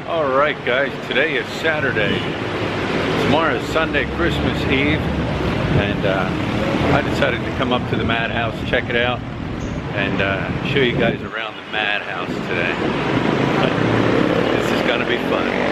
Alright guys, today is Saturday. Tomorrow is Sunday, Christmas Eve. And I decided to come up to the Madhouse, check it out, and show you guys around the Madhouse today. This is gonna be fun.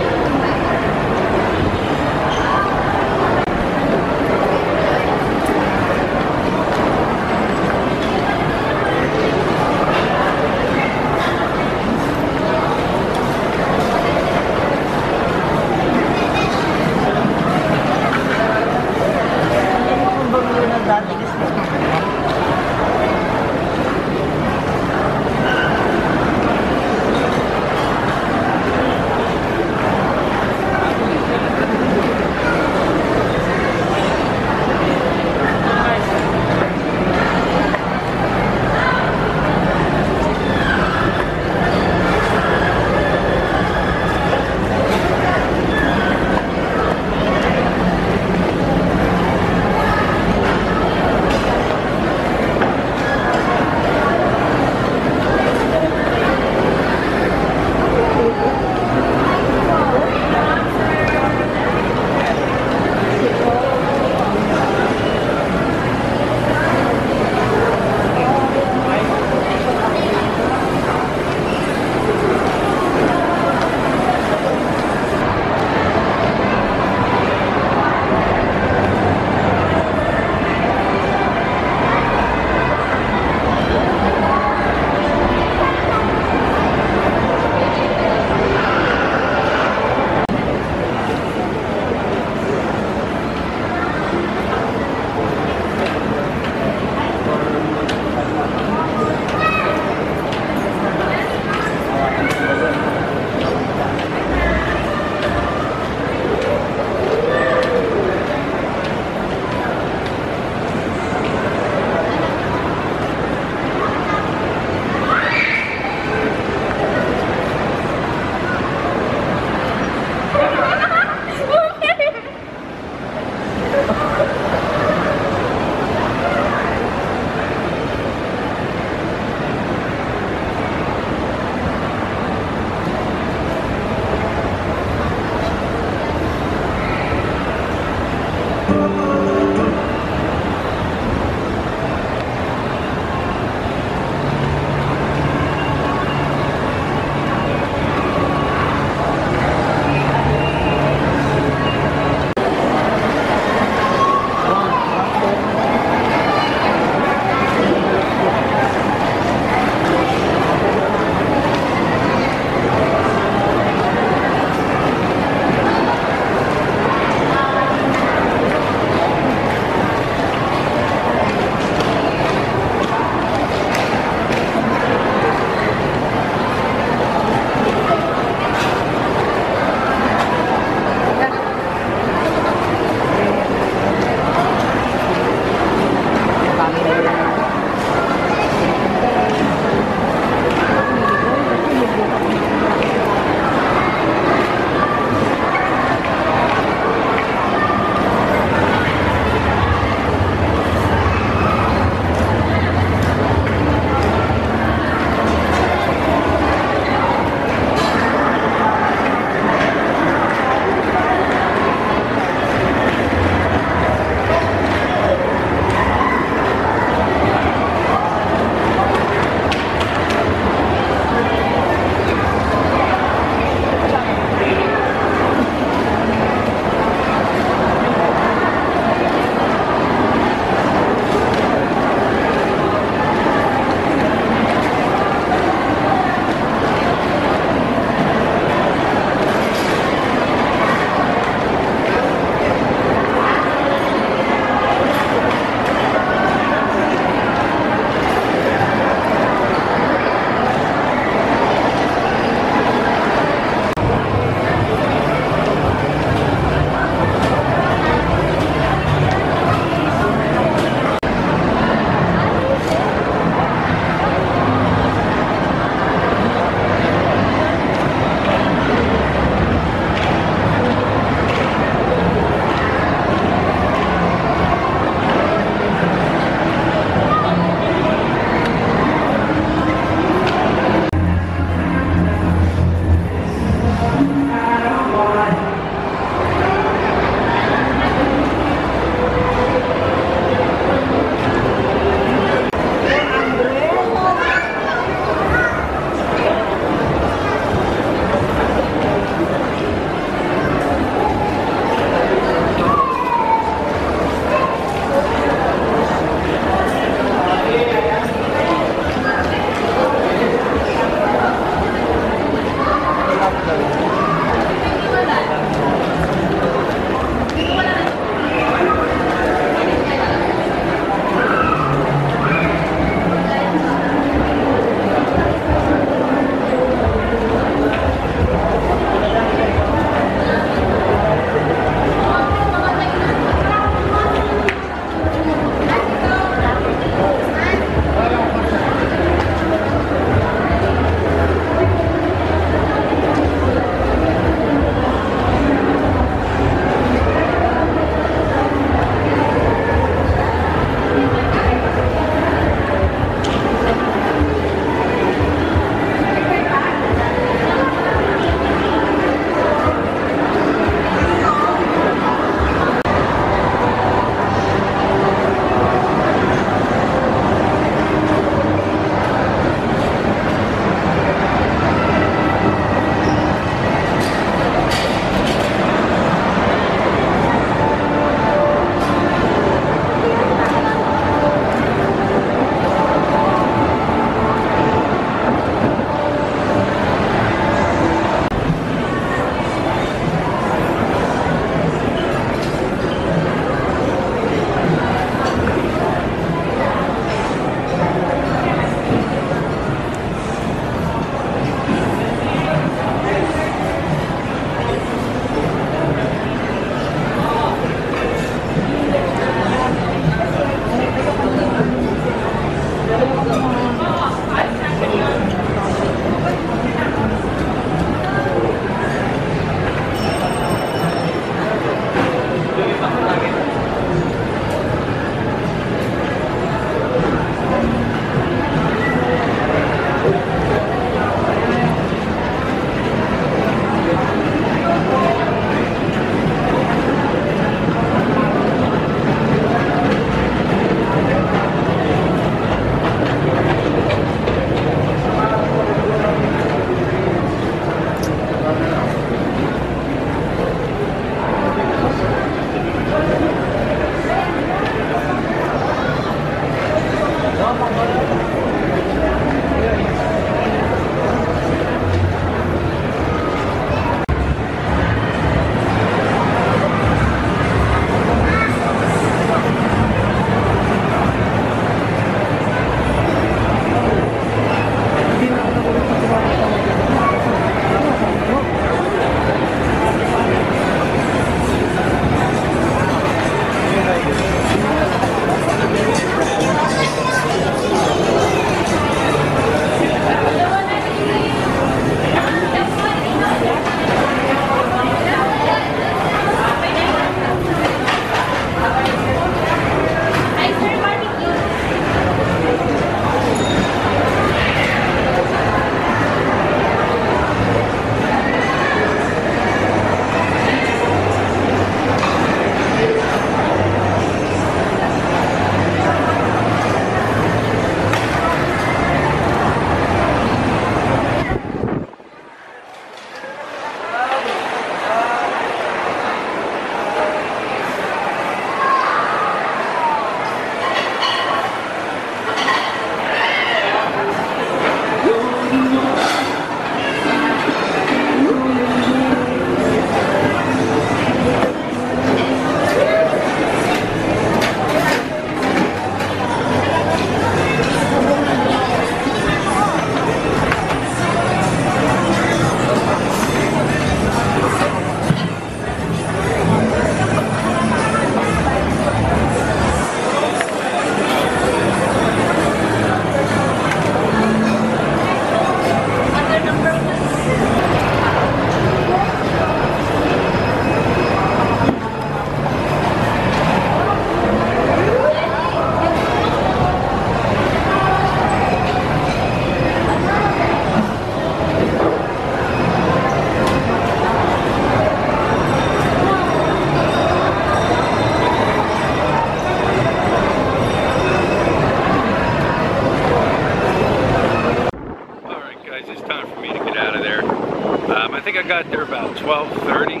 got there about 12:30,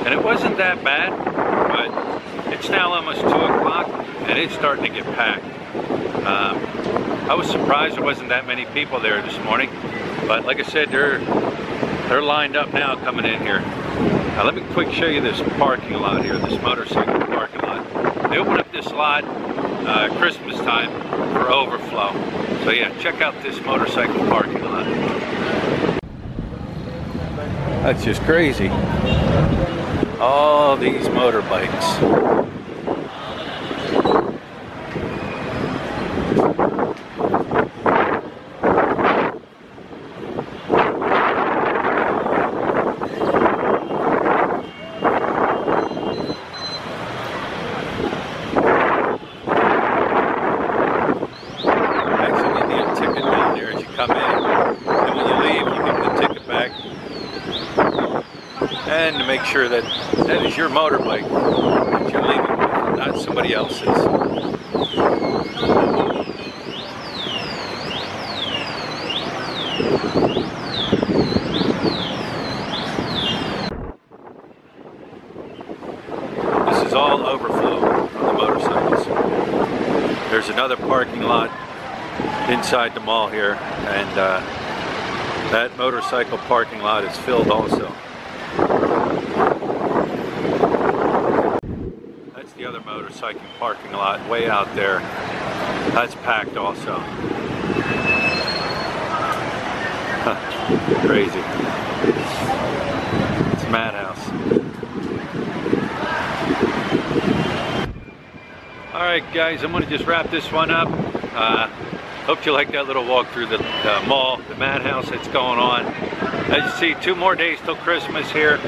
and it wasn't that bad, but it's now almost 2 o'clock, and it's starting to get packed. I was surprised there wasn't that many people there this morning, but like I said, they're lined up now coming in here. Now let me quick show you this parking lot here, this motorcycle parking lot. They open up this lot Christmas time for overflow. So yeah, check out this motorcycle parking lot. That's just crazy. All these motorbikes. And to make sure that that is your motorbike that you're leaving with, not somebody else's. This is all overflow on the motorcycles. There's another parking lot inside the mall here, and that motorcycle parking lot is filled also. That's the other motorcycle parking lot way out there. That's packed also. Crazy. It's madhouse. Alright guys, I'm going to just wrap this one up. Hope you like that little walk through the mall, the madhouse that's going on. As you see, 2 more days till Christmas here.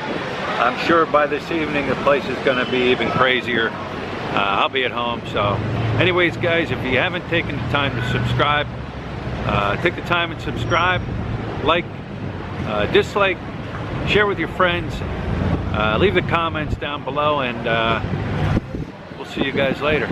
I'm sure by this evening the place is going to be even crazier. I'll be at home. So anyways guys, if you haven't taken the time to subscribe, take the time and subscribe, like, dislike, share with your friends, leave the comments down below, and we'll see you guys later.